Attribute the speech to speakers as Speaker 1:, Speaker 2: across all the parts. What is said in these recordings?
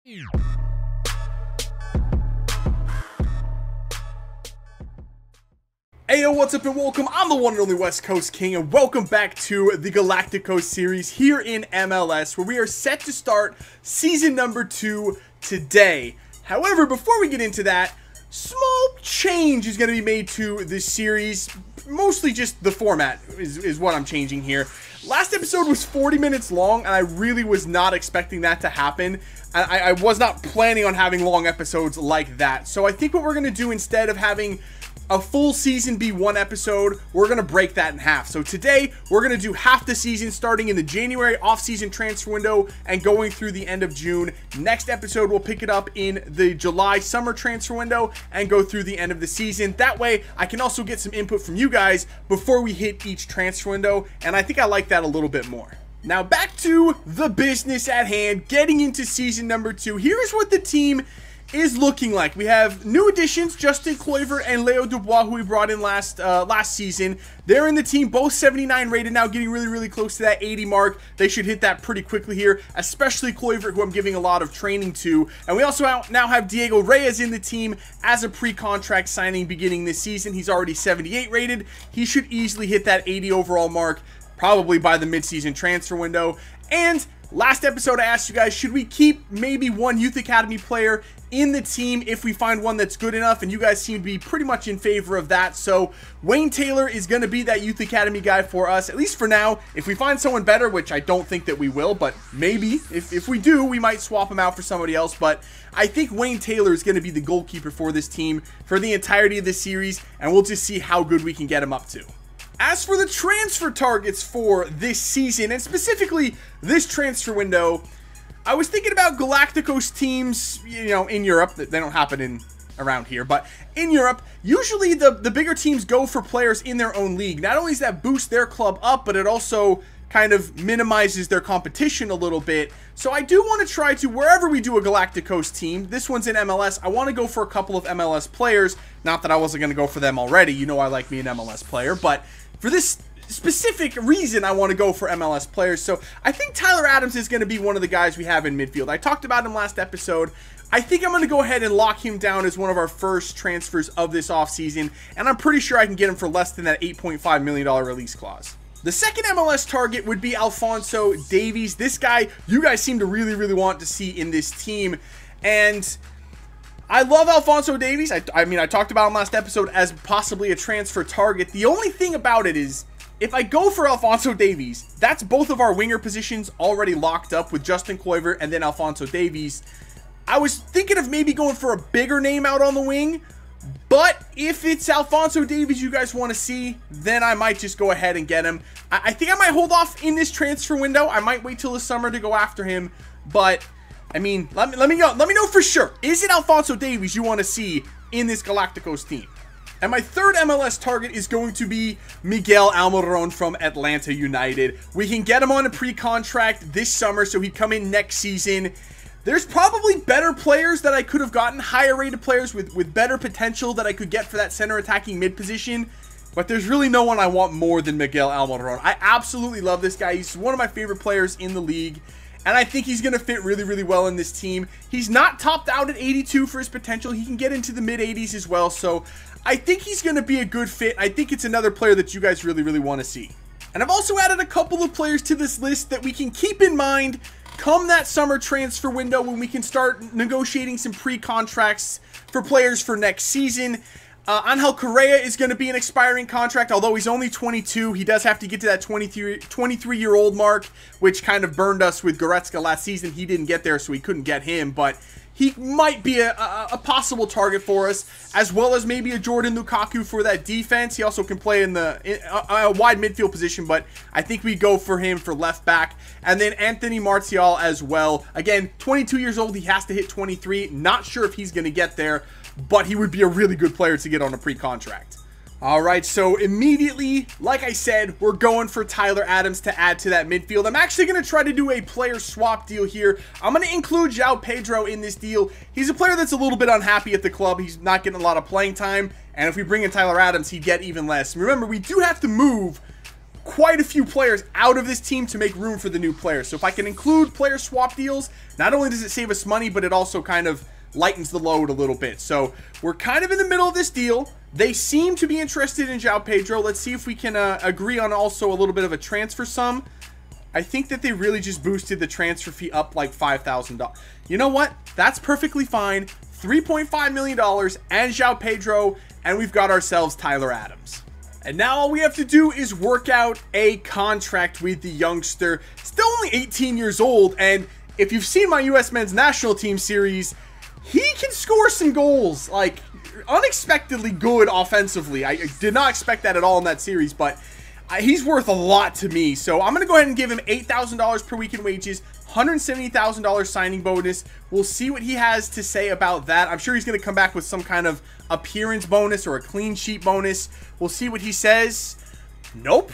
Speaker 1: Hey yo, what's up and welcome. I'm the one and only West Coast King, and welcome back to the Galacticos series here in MLS, where we are set to start season number 2 today. However, before we get into that, small change is going to be made to this series. Mostly just the format is what I'm changing here. Last episode was 40 minutes long, and I really was not expecting that to happen. I was not planning on having long episodes like that. So I think what we're going to do, instead of having a full season be one episode, we're going to break that in half. So today, we're going to do half the season, starting in the January off-season transfer window and going through the end of June. Next episode, we'll pick it up in the July summer transfer window and go through the end of the season. That way, I can also get some input from you guys before we hit each transfer window, and I think I like that a little bit more. Now, back to the business at hand, getting into season number 2. Here's what the team is looking like. We have new additions, Justin Kluivert and Leo Dubois, who we brought in last season. They're in the team, both 79 rated now, getting really close to that 80 mark. They should hit that pretty quickly here, especially Kluivert, who I'm giving a lot of training to. And we also now have Diego Reyes in the team as a pre-contract signing beginning this season. He's already 78 rated. He should easily hit that 80 overall mark, probably by the mid-season transfer window. And last episode, I asked you guys, should we keep maybe one youth academy player in the team if we find one that's good enough? And you guys seem to be pretty much in favor of that. So Wayne Taylor is going to be that youth academy guy for us, at least for now. If we find someone better, which I don't think that we will, but maybe if we do, we might swap him out for somebody else. But I think Wayne Taylor is going to be the goalkeeper for this team for the entirety of this series, and we'll just see how good we can get him up to. As for the transfer targets for this season, and specifically this transfer window, I was thinking about Galacticos teams, you know, in Europe. They don't happen around here, but in Europe, usually the bigger teams go for players in their own league. Not only does that boost their club up, but it also kind of minimizes their competition a little bit. So I do want to try to, wherever we do a Galacticos team, this one's in MLS, I want to go for a couple of MLS players. Not that I wasn't going to go for them already. You know I like me an MLS player, but for this specific reason, I want to go for MLS players. So I think Tyler Adams is going to be one of the guys we have in midfield. I talked about him last episode. I think I'm going to go ahead and lock him down as one of our first transfers of this offseason, and I'm pretty sure I can get him for less than that $8.5 million release clause. The second MLS target would be Alphonso Davies. This guy, you guys seem to really want to see in this team, and I love Alphonso Davies. I mean, I talked about him last episode as possibly a transfer target. The only thing about it is, if I go for Alphonso Davies, that's both of our winger positions already locked up with Justin Kluivert and then Alphonso Davies. I was thinking of maybe going for a bigger name out on the wing, but if it's Alphonso Davies you guys want to see, then I might just go ahead and get him. I think I might hold off in this transfer window. I might wait till the summer to go after him, but I mean, let me know for sure. Is it Alphonso Davies you want to see in this Galacticos team? And my third MLS target is going to be Miguel Almiron from Atlanta United. We can get him on a pre-contract this summer, so he'd come in next season. There's probably better players that I could have gotten, higher rated players with better potential that I could get for that center attacking mid position. But there's really no one I want more than Miguel Almiron. I absolutely love this guy. He's one of my favorite players in the league, and I think he's going to fit really well in this team. He's not topped out at 82 for his potential. He can get into the mid 80s as well, so I think he's going to be a good fit. I think it's another player that you guys really want to see. And I've also added a couple of players to this list that we can keep in mind come that summer transfer window, when we can start negotiating some pre-contracts for players for next season. Angel Correa is going to be an expiring contract, although he's only 22. He does have to get to that 23-year-old mark, which kind of burned us with Goretzka last season. He didn't get there, so we couldn't get him, but he might be a possible target for us, as well as maybe a Jordan Lukaku for that defense. He also can play in a wide midfield position, but I think we go for him for left back. And then Anthony Martial as well. Again, 22 years old. He has to hit 23. Not sure if he's going to get there, but he would be a really good player to get on a pre-contract. All right, so immediately, like I said, we're going for Tyler Adams to add to that midfield. I'm actually going to try to do a player swap deal here. I'm going to include João Pedro in this deal. He's a player that's a little bit unhappy at the club. He's not getting a lot of playing time, and if we bring in Tyler Adams, he'd get even less. Remember, we do have to move quite a few players out of this team to make room for the new players. So if I can include player swap deals, not only does it save us money, but it also kind of lightens the load a little bit. So we're kind of in the middle of this deal. They seem to be interested in João Pedro. Let's see if we can agree on also a little bit of a transfer sum. I think that they really just boosted the transfer fee up like $5,000. You know what? That's perfectly fine. $3.5 million and João Pedro, and we've got ourselves Tyler Adams. And now all we have to do is work out a contract with the youngster. Still only 18 years old, and if you've seen my U.S. men's national team series, he can score some goals. Like, unexpectedly good offensively. I did not expect that at all in that series, but he's worth a lot to me. So I'm going to go ahead and give him $8,000 per week in wages, $170,000 signing bonus. We'll see what he has to say about that. I'm sure he's going to come back with some kind of appearance bonus or a clean sheet bonus. We'll see what he says. Nope.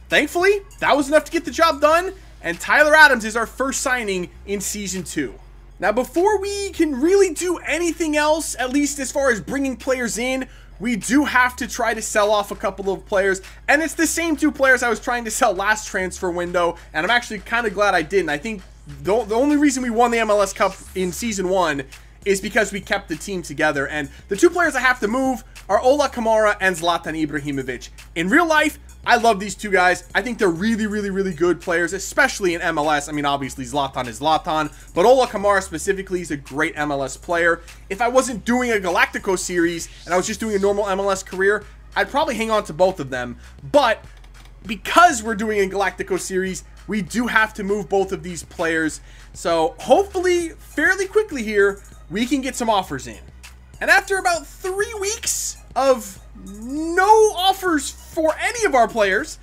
Speaker 1: Thankfully, that was enough to get the job done. And Tyler Adams is our first signing in Season 2. Now, before we can really do anything else, at least as far as bringing players in, we do have to try to sell off a couple of players, and it's the same two players I was trying to sell last transfer window, and I'm actually kind of glad I didn't. I think the only reason we won the MLS Cup in Season 1 is because we kept the team together, and the two players I have to move are Ola Kamara and Zlatan Ibrahimovic. In real life, I love these two guys. I think they're really, really, really good players, especially in MLS. I mean, obviously, Zlatan is Zlatan, but Ola Kamara specifically is a great MLS player. If I wasn't doing a Galacticos series and I was just doing a normal MLS career, I'd probably hang on to both of them. But because we're doing a Galacticos series, we do have to move both of these players. So hopefully, fairly quickly here, we can get some offers in. And after about 3 weeks of no offers for any of our players,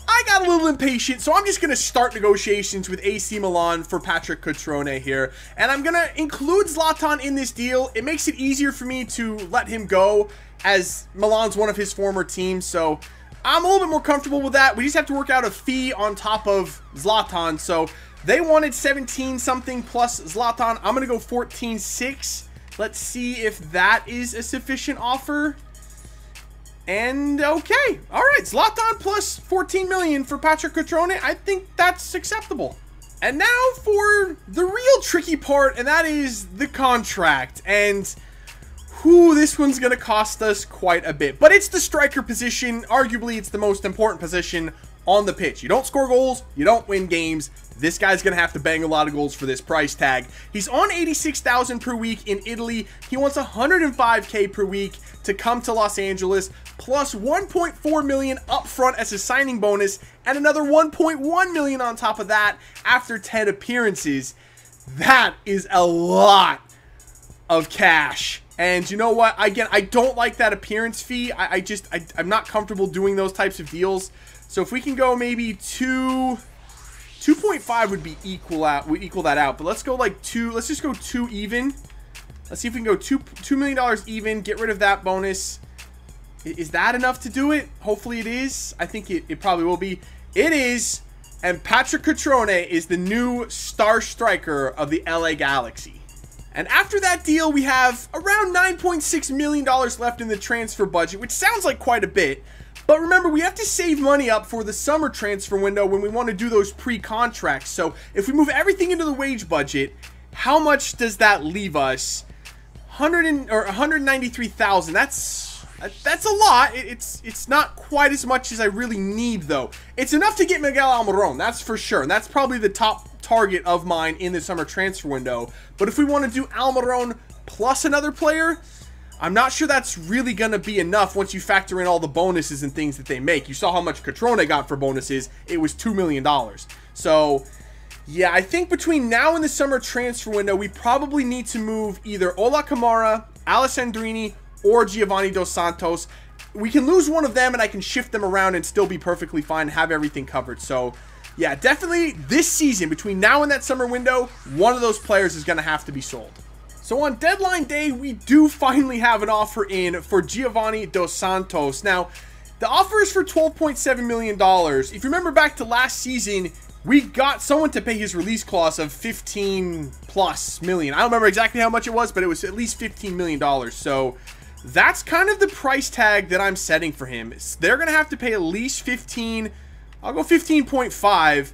Speaker 1: I got a little impatient, so I'm just going to start negotiations with AC Milan for Patrick Cutrone here. And I'm going to include Zlatan in this deal. It makes it easier for me to let him go, as Milan's one of his former teams, so I'm a little bit more comfortable with that. We just have to work out a fee on top of Zlatan. So they wanted 17 something plus Zlatan. I'm going to go 14.6. Let's see if that is a sufficient offer. And okay, all right, Zlatan plus 14 million for Patrick Cutrone. I think that's acceptable. And now for the real tricky part, and that is the contract. And this one's gonna cost us quite a bit, but it's the striker position. Arguably, it's the most important position on the pitch. You don't score goals, you don't win games. This guy's gonna have to bang a lot of goals for this price tag. He's on 86,000 per week in Italy. He wants 105K per week to come to Los Angeles, plus 1.4 million up front as a signing bonus, and another 1.1 million on top of that after 10 appearances. That is a lot of cash. And you know what? Again, I don't like that appearance fee. I'm not comfortable doing those types of deals. So if we can go maybe 2.5 would equal that out. But let's go like 2. Let's just go 2 even. Let's see if we can go $2 million even. Get rid of that bonus. Is that enough to do it? Hopefully it is. I think it probably will be. It is. And Patrick Cutrone is the new star striker of the LA Galaxy. And after that deal, we have around $9.6 million left in the transfer budget, which sounds like quite a bit. But remember, we have to save money up for the summer transfer window when we want to do those pre-contracts. So if we move everything into the wage budget, how much does that leave us? 193,000. That's a lot. It's not quite as much as I really need, though. It's enough to get Miguel Almiron, that's for sure. And that's probably the top target of mine in the summer transfer window. But if we want to do Almiron plus another player, I'm not sure that's really going to be enough once you factor in all the bonuses and things that they make. You saw how much Cutrone got for bonuses. It was $2 million. So, yeah, I think between now and the summer transfer window, we probably need to move either Ola Kamara, Alessandrini, or Giovanni Dos Santos. We can lose one of them, and I can shift them around and still be perfectly fine and have everything covered. So, yeah, definitely this season, between now and that summer window, one of those players is going to have to be sold. So on deadline day, we do finally have an offer in for Giovanni Dos Santos. Now, the offer is for $12.7 million. If you remember back to last season, we got someone to pay his release clause of 15+ million. I don't remember exactly how much it was, but it was at least $15 million. So that's kind of the price tag that I'm setting for him. They're going to have to pay at least 15 I'll go 15.5.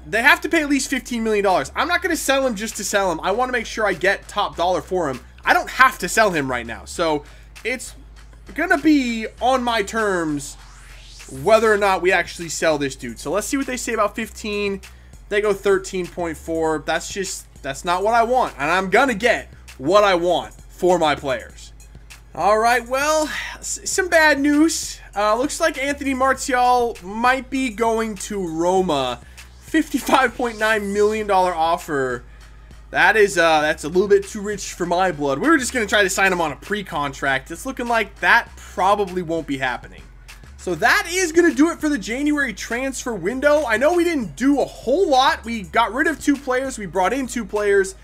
Speaker 1: They have to pay at least $15 million. I'm not going to sell him just to sell him. I want to make sure I get top dollar for him. I don't have to sell him right now. So it's going to be on my terms whether or not we actually sell this dude. So let's see what they say about 15. They go 13.4. That's not what I want. And I'm going to get what I want for my players. All right, well, some bad news. Looks like Anthony Martial might be going to Roma. $55.9 million offer. That's a little bit too rich for my blood. We were just going to try to sign him on a pre-contract. It's looking like that probably won't be happening. So that is going to do it for the January transfer window. I know we didn't do a whole lot. We got rid of 2 players. We brought in 2 players.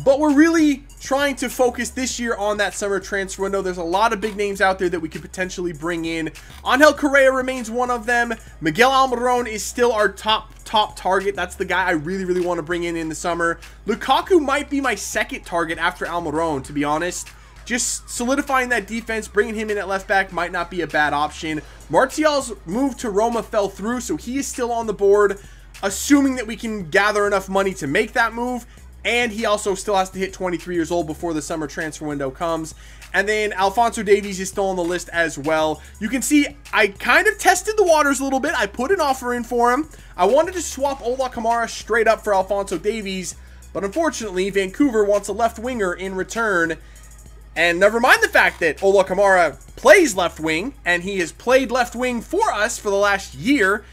Speaker 1: But we're really trying to focus this year on that summer transfer window. There's a lot of big names out there that we could potentially bring in. Angel Correa remains one of them. Miguel Almiron is still our top target. That's the guy I really want to bring in the summer. Lukaku might be my second target after Almiron, to be honest. Just solidifying that defense, bringing him in at left back might not be a bad option. Martial's move to Roma fell through, so he is still on the board, assuming that we can gather enough money to make that move. And he also still has to hit 23 years old before the summer transfer window comes. And then Alphonso Davies is still on the list as well. You can see I kind of tested the waters a little bit. I put an offer in for him. I wanted to swap Ola Kamara straight up for Alphonso Davies. But unfortunately, Vancouver wants a left winger in return. And never mind the fact that Ola Kamara plays left wing. And he has played left wing for us for the last year.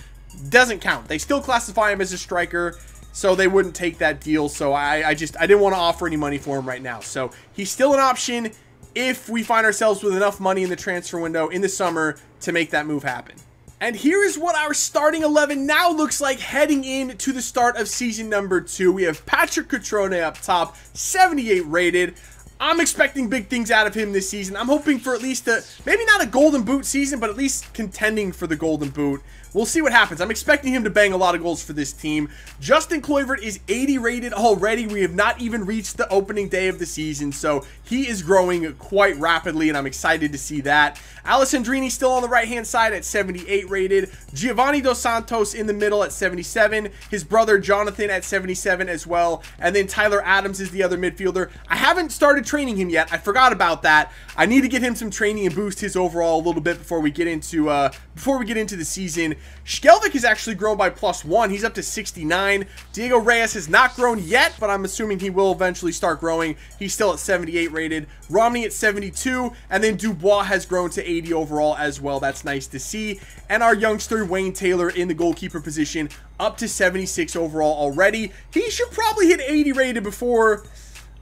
Speaker 1: Doesn't count. They still classify him as a striker. So they wouldn't take that deal. So I didn't want to offer any money for him right now. So he's still an option if we find ourselves with enough money in the transfer window in the summer to make that move happen. And here is what our starting 11 now looks like heading into the start of season number 2. We have Patrick Cutrone up top, 78 rated. I'm expecting big things out of him this season. I'm hoping for at least maybe not a golden boot season, but at least contending for the golden boot. We'll see what happens. I'm expecting him to bang a lot of goals for this team. Justin Kluivert is 80 rated already. We have not even reached the opening day of the season, so he is growing quite rapidly, and I'm excited to see that. Alessandrini still on the right-hand side at 78 rated. Giovanni Dos Santos in the middle at 77. His brother Jonathan at 77 as well. And then Tyler Adams is the other midfielder. I haven't started training him yet. I forgot about that. I need to get him some training and boost his overall a little bit before we get into the season. Skelvik has actually grown by +1. He's up to 69. Diego Reyes has not grown yet, but I'm assuming he will eventually start growing. He's still at 78 rated. Romney at 72, and then Dubois has grown to 80 overall as well. That's nice to see. And our youngster Wayne Taylor in the goalkeeper position up to 76 overall already. He should probably hit 80 rated before,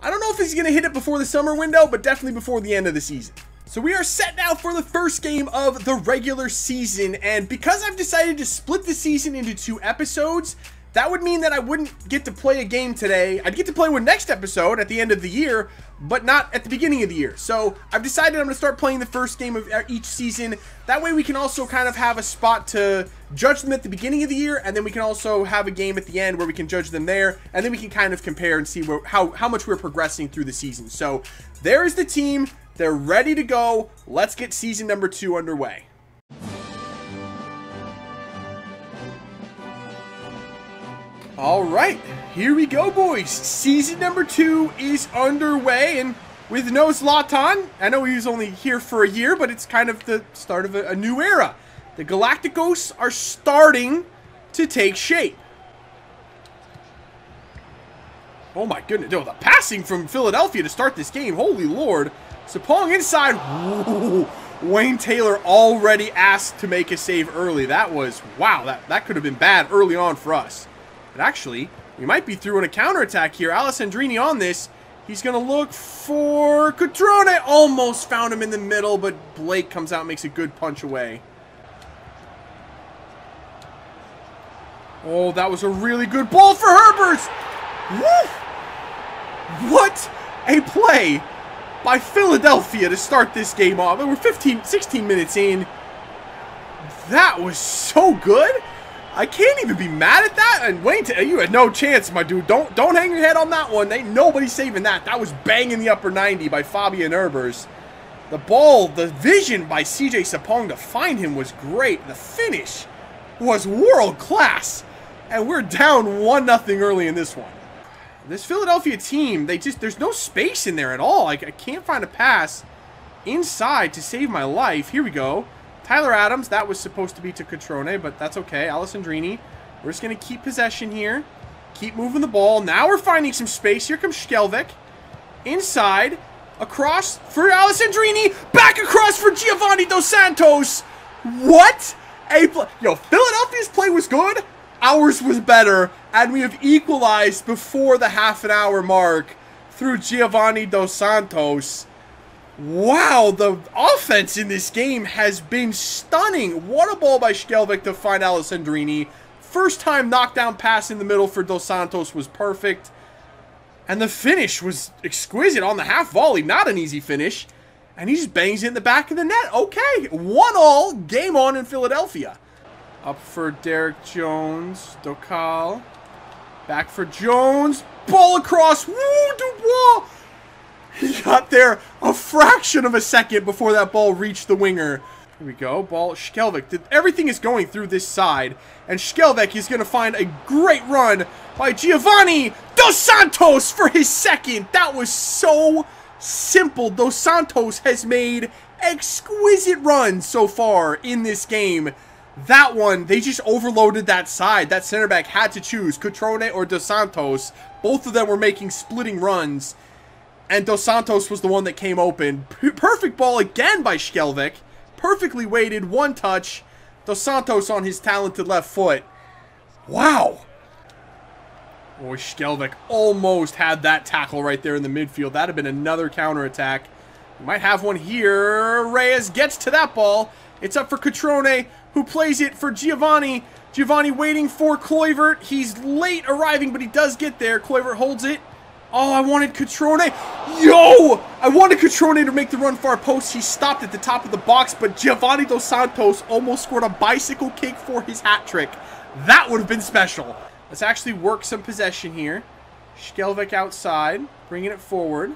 Speaker 1: I don't know if he's going to hit it before the summer window, but definitely before the end of the season. So we are set now for the first game of the regular season, and because I've decided to split the season into 2 episodes, that would mean that I wouldn't get to play a game today. I'd get to play one next episode at the end of the year, but not at the beginning of the year. So I've decided I'm going to start playing the first game of each season. That way we can also kind of have a spot to judge them at the beginning of the year, and then we can also have a game at the end where we can judge them there, and then we can kind of compare and see how much we're progressing through the season. So there is the team. They're ready to go. Let's get season number 2 underway. All right, here we go, boys. Season number 2 is underway, and with no Zlatan, I know he was only here for a year, but it's kind of the start of a new era. The Galacticos are starting to take shape. Oh my goodness, the passing from Philadelphia to start this game, holy lord. Sapong inside. Ooh, Wayne Taylor already asked to make a save early. That was, wow, that could have been bad early on for us. But actually, we might be through in a counterattack here. Alessandrini on this. He's going to look for Cutrone. Almost found him in the middle, but Blake comes out and makes a good punch away. Oh, that was a really good ball for Herbers. Woo! What a play by Philadelphia to start this game off. We're 16 minutes in. That was so good. I can't even be mad at that. And Wayne, you had no chance, my dude. Don't hang your head on that one. Ain't nobody saving that. That was banging the upper 90 by Fabian Herbers. The ball, the vision by CJ Sapong to find him was great. The finish. was world class. And we're down 1-0 early in this one. This Philadelphia team, there's no space in there at all. I can't find a pass inside to save my life. Here we go. Tyler Adams, that was supposed to be to Cutrone, but that's okay. Alessandrini, we're just going to keep possession here. Keep moving the ball. Now we're finding some space. Here comes Skelvik. Inside. Across for Alessandrini. Back across for Giovanni Dos Santos. What? Yo, Philadelphia's play was good. Ours was better. And we have equalized before the half-an-hour mark through Giovanni Dos Santos. Wow, the offense in this game has been stunning. What a ball by Skelvik to find Alessandrini. First time knockdown pass in the middle for Dos Santos was perfect. And the finish was exquisite on the half volley. Not an easy finish. And he just bangs it in the back of the net. Okay, 1-1, game on in Philadelphia. Up for Derek Jones. Dokal. Back for Jones. Ball across. Woo, Dubois. He got there a fraction of a second before that ball reached the winger. Here we go. Ball. Skelvik. Everything is going through this side. And Skelvik is going to find a great run by Giovanni Dos Santos for his second. That was so simple. Dos Santos has made exquisite runs so far in this game. That one, they just overloaded that side. That center back had to choose Cutrone or Dos Santos. Both of them were making splitting runs. And Dos Santos was the one that came open. Perfect ball again by Skelvik. Perfectly weighted, one touch. Dos Santos on his talented left foot. Wow. Boy, Skelvik almost had that tackle right there in the midfield. That'd have been another counterattack. We might have one here. Reyes gets to that ball. It's up for Cutrone, who plays it for Giovanni. Giovanni waiting for Kluivert. He's late arriving, but he does get there. Kluivert holds it. Oh, I wanted Cutrone. Yo! I wanted Cutrone to make the run far post. He stopped at the top of the box, but Giovanni Dos Santos almost scored a bicycle kick for his hat trick. That would have been special. Let's actually work some possession here. Skelvik outside, bringing it forward.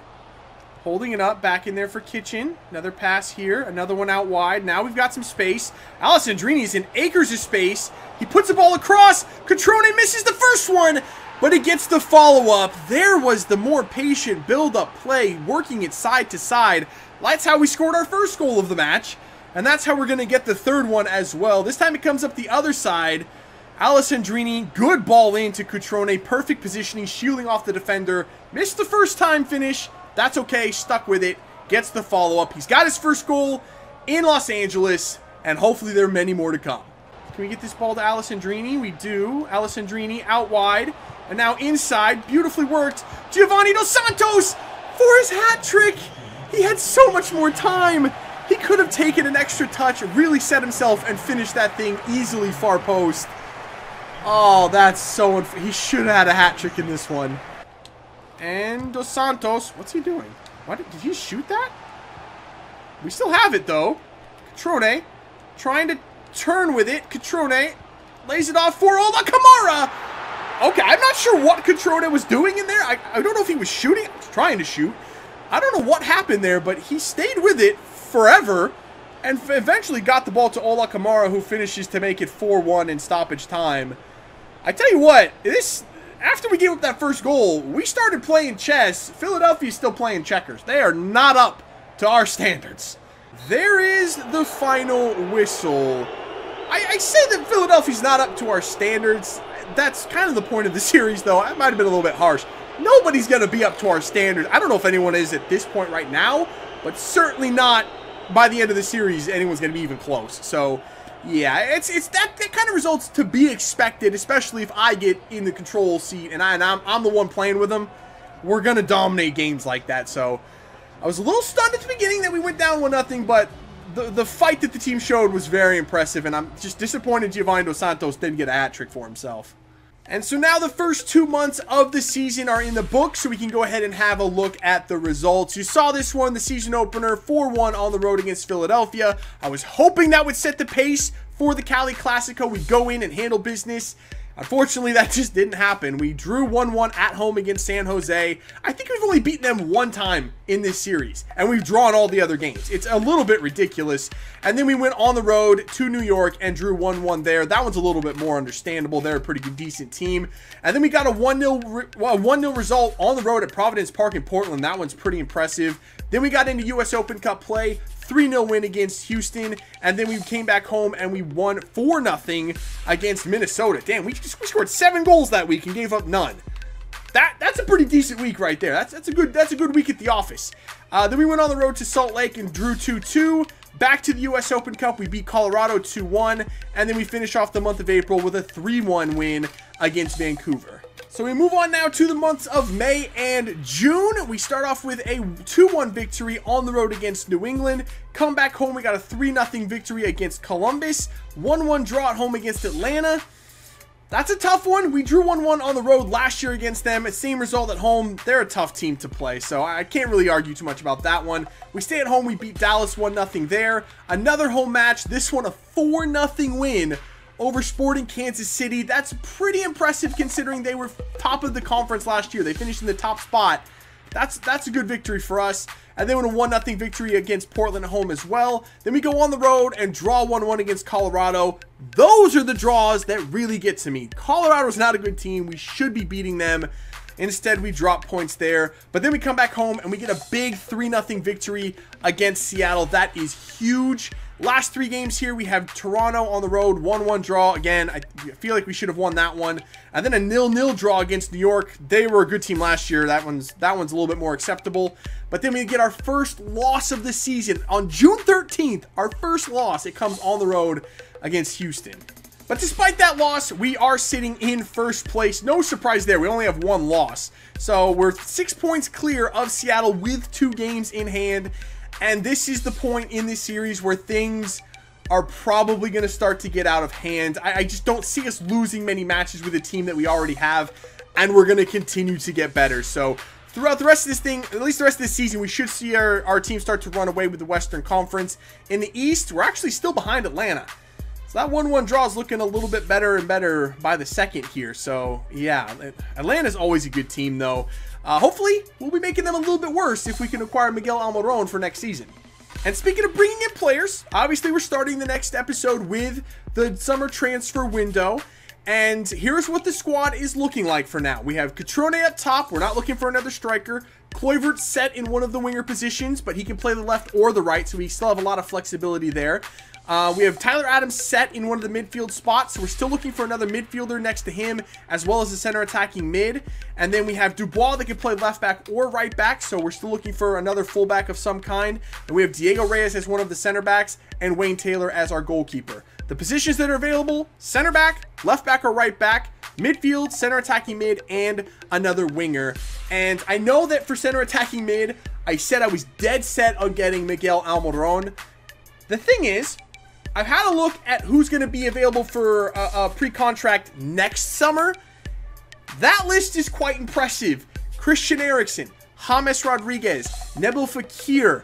Speaker 1: Holding it up, back in there for Kitchen. Another pass here, another one out wide. Now we've got some space. Alessandrini's in acres of space. He puts the ball across. Cutrone misses the first one, but he gets the follow-up. There was the more patient build-up play, working it side to side. That's how we scored our first goal of the match, and that's how we're going to get the third one as well. This time it comes up the other side. Alessandrini, good ball into Cutrone, perfect positioning, shielding off the defender. Missed the first time finish. That's okay, stuck with it. Gets the follow-up. He's got his first goal in Los Angeles, and hopefully there are many more to come. Can we get this ball to Alessandrini? We do. Alessandrini out wide, and now inside. Beautifully worked. Giovanni Dos Santos for his hat trick. He had so much more time. He could have taken an extra touch, really set himself, and finished that thing easily far post. Oh, that's so unfair. He should have had a hat trick in this one. And Dos Santos, what's he doing? What, did he shoot that? We still have it, though. Cutrone, trying to turn with it. Cutrone lays it off for Ola Kamara. Okay, I'm not sure what Cutrone was doing in there. I don't know if he was shooting. I was trying to shoot. I don't know what happened there, but he stayed with it forever and eventually got the ball to Ola Kamara, who finishes to make it 4-1 in stoppage time. I tell you what, after we gave up that first goal, we started playing chess. Philadelphia's still playing checkers. They are not up to our standards. There is the final whistle. I say that Philadelphia's not up to our standards. That's kind of the point of the series, though. I might have been a little bit harsh. Nobody's going to be up to our standards. I don't know if anyone is at this point right now, but certainly not by the end of the series anyone's going to be even close. So, yeah, it's that kind of results to be expected, especially if I get in the control seat and I'm the one playing with them. We're going to dominate games like that. So, I was a little stunned at the beginning that we went down 1-0, but the fight that the team showed was very impressive, and I'm just disappointed Giovanni Dos Santos didn't get a hat trick for himself. And so now the first 2 months of the season are in the book, so we can go ahead and have a look at the results. You saw this one, the season opener, 4-1 on the road against Philadelphia. I was hoping that would set the pace for the Cali Classico. We'd go in and handle business. Unfortunately, that just didn't happen. We drew 1-1 at home against San Jose. I think we've only beaten them one time in this series, and we've drawn all the other games. It's a little bit ridiculous. And then we went on the road to New York and drew 1-1 there. That one's a little bit more understandable. They're a pretty good, decent team. And then we got a 1-0 result on the road at Providence Park in Portland. That one's pretty impressive. Then we got into US Open Cup play. 3-0 win against Houston, and then we came back home and we won 4-0 against Minnesota. Damn, we scored 7 goals that week and gave up none. That's a pretty decent week right there. That's a good week at the office. Then we went on the road to Salt Lake and drew 2-2. Back to the US Open Cup, we beat Colorado 2-1, and then we finish off the month of April with a 3-1 win against Vancouver. So we move on now to the months of May and June. We start off with a 2-1 victory on the road against New England. Come back home, we got a 3-0 victory against Columbus. 1-1 draw at home against Atlanta. That's a tough one. We drew 1-1 on the road last year against them. Same result at home. They're a tough team to play, so I can't really argue too much about that one. We stay at home. We beat Dallas 1-0 there. Another home match. This one a 4-0 win over Sporting Kansas City. That's pretty impressive considering they were top of the conference last year. They finished in the top spot. That's a good victory for us. And then with a 1-0 victory against Portland at home as well. Then we go on the road and draw 1-1 against Colorado. Those are the draws that really get to me. Colorado's not a good team. We should be beating them. Instead, we drop points there. But then we come back home and we get a big 3-0 victory against Seattle. That is huge. Last 3 games here, we have Toronto on the road, 1-1 draw. Again, I feel like we should have won that one. And then a 0-0 draw against New York. They were a good team last year. That one's a little bit more acceptable. But then we get our first loss of the season. On June 13th, our first loss, it comes on the road against Houston. But despite that loss, we are sitting in first place. No surprise there. We only have 1 loss. So we're 6 points clear of Seattle with 2 games in hand. And this is the point in this series where things are probably going to start to get out of hand. I just don't see us losing many matches with a team that we already have. And we're going to continue to get better. So throughout the rest of this thing, at least the rest of this season, we should see our team start to run away with the Western Conference. In the East, we're actually still behind Atlanta. So that 1-1 draw is looking a little bit better and better by the second here. So yeah, Atlanta's always a good team though. Hopefully, we'll be making them a little bit worse if we can acquire Miguel Almiron for next season. And speaking of bringing in players, obviously we're starting the next episode with the summer transfer window. And here's what the squad is looking like for now. We have Catrone up top. We're not looking for another striker. Kluivert set in one of the winger positions, but he can play the left or the right, so we still have a lot of flexibility there. We have Tyler Adams set in one of the midfield spots, so we're still looking for another midfielder next to him, as well as a center attacking mid. And then we have Dubois that can play left back or right back, so we're still looking for another fullback of some kind. And we have Diego Reyes as one of the center backs, and Wayne Taylor as our goalkeeper. The positions that are available: center back, left back or right back, midfield, center attacking mid, and another winger. And I know that for center attacking mid, I said I was dead set on getting Miguel Almiron. The thing is, I've had a look at who's going to be available for a pre-contract next summer. That list is quite impressive. Christian Eriksen, James Rodriguez, Nabil Fekir.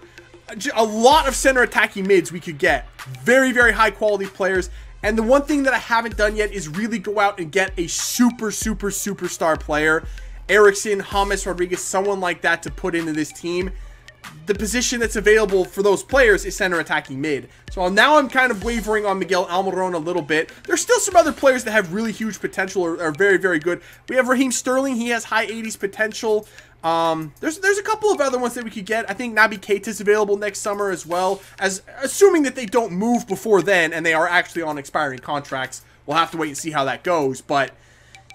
Speaker 1: A lot of center attacking mids we could get. Very, very high quality players. And the one thing that I haven't done yet is really go out and get a superstar player. Eriksen, James Rodriguez, someone like that to put into this team. The position that's available for those players is center attacking mid. So now I'm kind of wavering on Miguel Almiron a little bit. There's still some other players that have really huge potential or are very, very good. We have Raheem Sterling. He has high 80s potential. There's a couple of other ones that we could get. I think Naby Keita's available next summer as well, as assuming that they don't move before then and they are actually on expiring contracts. We'll have to wait and see how that goes. But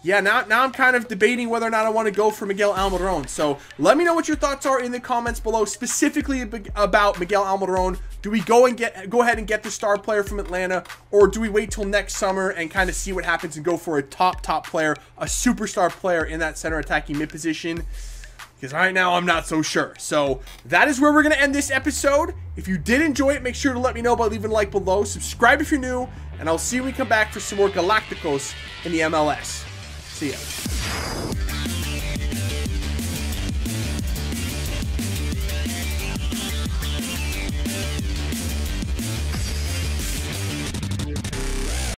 Speaker 1: yeah, now I'm kind of debating whether or not I want to go for Miguel Almiron. So let me know what your thoughts are in the comments below, specifically about Miguel Almiron. Do we go ahead and get the star player from Atlanta, or do we wait till next summer and kind of see what happens and go for a top player, a superstar player in that center attacking mid position? Because right now I'm not so sure. So that is where we're going to end this episode. If you did enjoy it, make sure to let me know by leaving a like below. Subscribe if you're new, and I'll see you when we come back for some more Galacticos in the MLS. See ya.